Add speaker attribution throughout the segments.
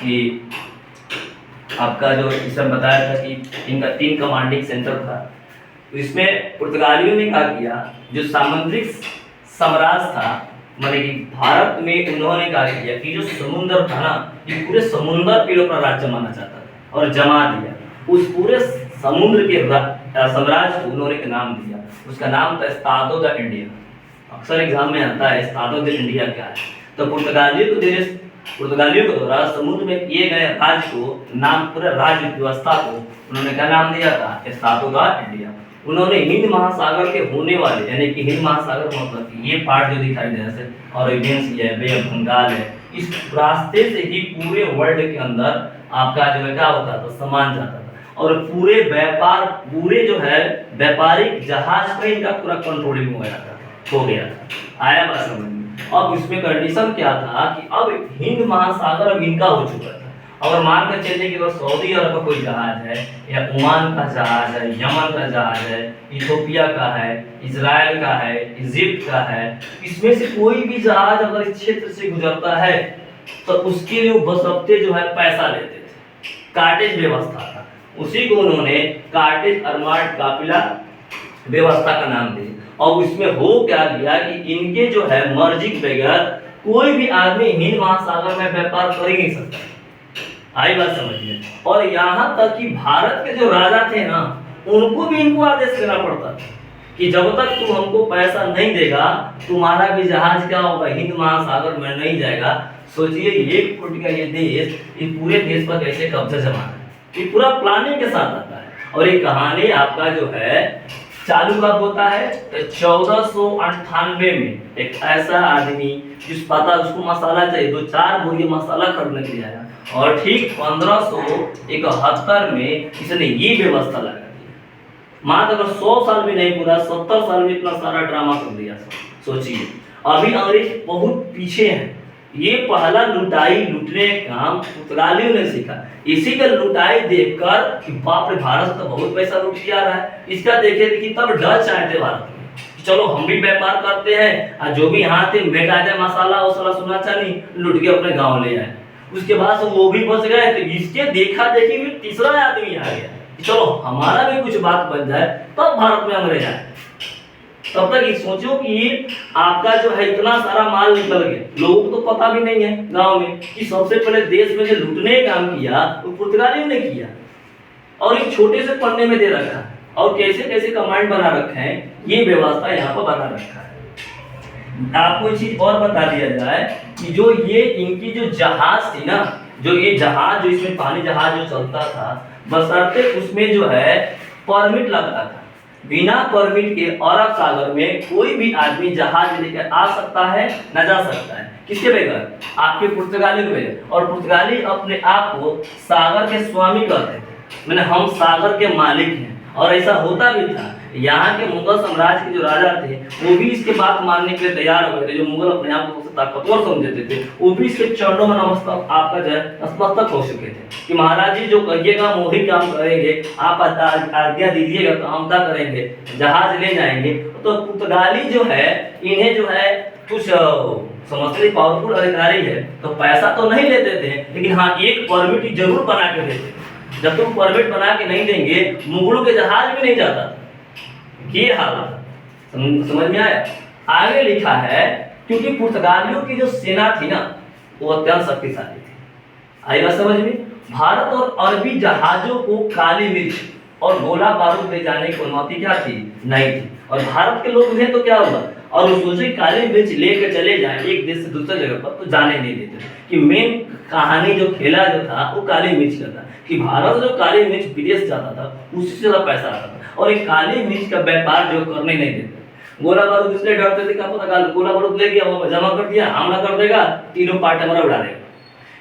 Speaker 1: कि आपका जो इसमें बताया था कि इनका 3 कमांडिंग सेंटर था। तो इसमें पुर्तगालियों ने क्या किया, जो सामुद्रिक साम्राज्य था, माने कि भारत में उन्होंने क्या किया कि जो समुद्र था ना, ये पूरे समुद्र पे अपना राज्य मानना चाहता था और जमा दिया। उस पूरे समुद्र के साम्राज्य को उन्होंने एक नाम दिया, उसका नाम था एस्तादो द इंडिया। अक्सर एग्जाम में आता है एस्तादो द इंडिया क्या है। तो पुर्तगालियों के द्वारा समुद्र में किए गए राज्य को नाम, पूरे राज्य व्यवस्था को उन्होंने क्या नाम दिया था, एस्तादो द इंडिया। उन्होंने हिंद महासागर के होने वाले, यानी कि हिंद महासागर मतलब ये पार्ट जो दिखाई दे रहा है अरेबियन सी है, बे ऑफ बंगाल है, इस रास्ते से ही पूरे वर्ल्ड के अंदर आपका जो है क्या होता था, सामान जाता था। और पूरे व्यापार, पूरे जो है व्यापारिक जहाज पे इनका पूरा कंट्रोलिंग हो गया था। आया बात समझ में। अब इसमें कंडीशन क्या था कि अब हिंद महासागर अब इनका हो चुका था। अगर मान कर चलने की अगर सऊदी अरब का कोई जहाज है, या ओमान का जहाज है, यमन का जहाज है, इथोपिया का है, इजराइल का है, इजिप्ट का है, इसमें से कोई भी जहाज अगर इस क्षेत्र से गुजरता है तो उसके लिए बशर्ते जो है पैसा लेते थे, कार्टेज व्यवस्था था। उसी को उन्होंने कार्टेज अरमाड काफिला व्यवस्था का नाम दिया। और इसमें हो क्या गया कि इनके जो है मर्जी के बगैर कोई भी आदमी हिंद महासागर में व्यापार कर ही नहीं सकता। आई बात समझिए। और यहाँ तक कि भारत के जो राजा थे ना, उनको भी इनको आदेश देना पड़ता था कि जब तक तुम हमको पैसा नहीं देगा, तुम्हारा भी जहाज क्या होगा, हिंद महासागर में नहीं जाएगा। सोचिए 1 फुट का ये देश, ये पूरे देश पर कैसे कब्जा जमाना है, ये पूरा प्लानिंग के साथ आता है। और ये कहानी आपका जो है चालू कब होता है, 1498 में एक ऐसा आदमी जिस पता उसको मसाला चाहिए, 2-4 बोरी मसाला खरीदने के लिए आया, और ठीक 1571 में इसने ये व्यवस्था लगा दी। मात्र अगर 100 साल भी नहीं पूरा, 70 साल में इतना सारा ड्रामा कर दिया। सोचिए अभी अंग्रेज बहुत पीछे हैं। ये पहला लुटाई लूटने का काम पुर्तगालियों ने सीखा। इसी का लुटाई देखकर कि बाप रे, भारत तो बहुत पैसा लूट के आ रहा है, इसका देखे देखी तब डच आए थे भारत में कि चलो हम भी व्यापार करते हैं, और जो भी यहाँ थे बेकायदे मसाला वसाला सोना चांदी लूट के अपने गांव ले आए। उसके बाद से वो भी बच गए। तो इसके देखा देखी में तीसरा आदमी आ गया कि चलो हमारा भी कुछ बात बन जाए, तब भारत में अंग्रेज आए। तब तक ये सोचो कि आपका जो है इतना सारा माल निकल गया, लोगों को तो पता भी नहीं है गांव में कि सबसे पहले देश में जो लूटने का काम किया वो पुर्तगालियों ने किया, और एक छोटे से पन्ने में दे रखा है, और कैसे कैसे कमांड बना रखे हैं, ये व्यवस्था यहाँ पर बना रखा है। आपको एक चीज और बता दिया जाए कि जो ये इनकी जो जहाज थी ना, जो ये जहाज, जो इसमें पानी जहाज जो चलता था, बशर्ते उसमें जो है परमिट लगता था। बिना परमिट के अरब सागर में कोई भी आदमी जहाज लेकर आ सकता है, न जा सकता है। किसके बगैर? आपके पुर्तगाली के बगैर। और पुर्तगाली अपने आप को सागर के स्वामी कहते थे, मैंने हम सागर के मालिक हैं। और ऐसा होता भी था। यहाँ के मुगल साम्राज्य के जो राजा थे वो भी इसके बात मानने के लिए तैयार हो गए थे। जो मुगल अपने आप को सबसे ताकतवर समझते थे, वो भी इसके चरणों में आपका जो है नतमस्तक हो चुके थे कि महाराज जी जो कहिएगा हम वही काम करेंगे, आप आज्ञा दीजिएगा तो हम क्या करेंगे, जहाज ले जाएंगे। तो पुर्तगाली जो है, इन्हें जो है कुछ समझते पावरफुल अधिकारी है, तो पैसा तो नहीं लेते थे, लेकिन हाँ एक परमिट जरूर बना के देते। जब तुम परमिट बना के नहीं देंगे, मुगलों के जहाज भी नहीं जाता। ये हालत समझ में आया। आगे लिखा है क्योंकि पुर्तगालियों की जो सेना थी ना, वो अत्यंत शक्तिशाली थी। आई बात समझ में। भारत और अरबी जहाजों को काली मिर्च और गोला बारूद ले जाने की अनुमति क्या थी, नहीं थी। और भारत के लोग हैं तो क्या हुआ, और वो सोचे काली मिर्च लेकर चले जाए एक देश से दूसरे जगह पर, तो जाने नहीं देते। कि मेन कहानी जो खेला जो था वो काली मिर्च का था कि भारत जो काली मिर्च विदेश जाता था उससे ज्यादा पैसा आता था, और एक काली मिर्च का व्यापार जो करने नहीं देते। गोला बारूद इसलिए डरते थे, क्या पता गोला बारूद ले गया, वो जमा कर दिया, हमला कर देगा, तीनों पार्ट हमारा उड़ा देगा।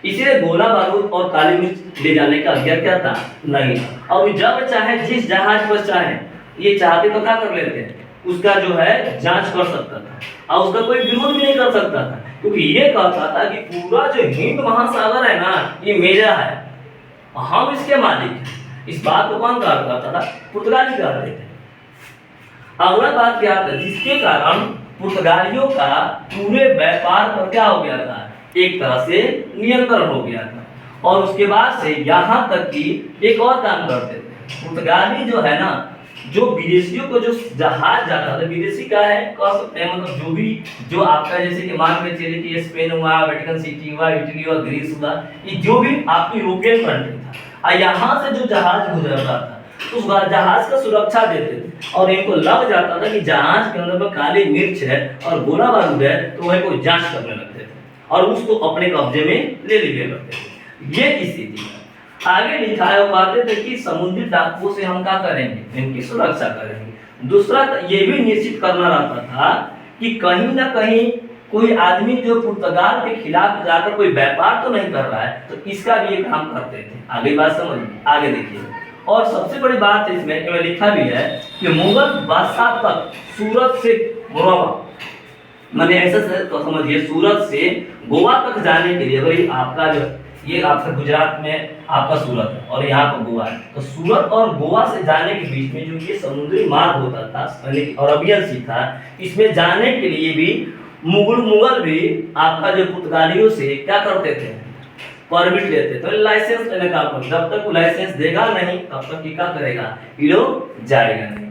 Speaker 1: इसीलिए गोला बारूद और काली मिर्च ले जाने का अधिकार क्या था, नहीं था। और जब चाहे जिस जहाज पर चाहे ये चाहते तो क्या कर लेते हैं, उसका जो है जांच कर सकता था, और उसका कोई विरोध भी नहीं कर सकता था, क्योंकि ये कहता था कि पूरा जो हिंद महासागर है ना, ये मेरा है, हम इसके मालिक हैं। इस बात को कौन कहता था, पुर्तगाली कहते थे। अगला बात क्या था, जिसके कारण पुर्तगालियों का पूरे व्यापार पर क्या हो गया था, एक तरह से नियंत्रण हो गया था। और उसके बाद से यहाँ तक कि एक और काम करते थे, पुर्तगाली जो है ना, जो विदेशियों को जो जहाज जाता था, विदेशी का है कह सकते हैं, मतलब जो भी जो आपका जैसे कि मान के चलिए कि स्पेन हुआ, वेटिकन सिटी हुआ, इटली हुआ, ग्रीस हुआ, ये जो भी आपकी यूरोपियन कंट्री था, और यहाँ से जो जहाज गुजरता था तो उस जहाज का सुरक्षा देते थे, और इनको लग जाता था कि जहाज के अंदर में काली मिर्च है और गोला बारूद है, तो वह कोई जांच करने लगते थे और उसको अपने कब्जे में ले लिया करते थे। ये स्थिति है। आगे लिखा है, वो कहते थे कि समुद्री डाकुओं से हम क्या करेंगे, इनकी सुरक्षा करेंगे। दूसरा ये भी निश्चित करना रहता था कि कहीं ना कहीं कोई आदमी जो पुर्तगाल के खिलाफ जाकर कोई व्यापार तो नहीं कर रहा है, तो इसका भी ये काम करते थे। आगे बात समझिए, आगे देखिए। और सबसे बड़ी बात इसमें लिखा भी है कि मुगल बादशाह तक सूरत से गोवा, मैंने ऐसा तो समझिए, सूरत से गोवा तक जाने के लिए, भाई आपका जो ये आपका गुजरात में आपका सूरत है और यहाँ पर गोवा है, तो सूरत और गोवा से जाने के बीच में जो ये समुद्री मार्ग होता था, अरबियन सी था, इसमें जाने के लिए भी मुगल भी आपका जो पुर्तगालियों से क्या करते थे, परमिट लेते। तो लाइसेंस लेने का, जब तक वो लाइसेंस देगा नहीं तब तक क्या करेगा, ये लोग जाएगा नहीं।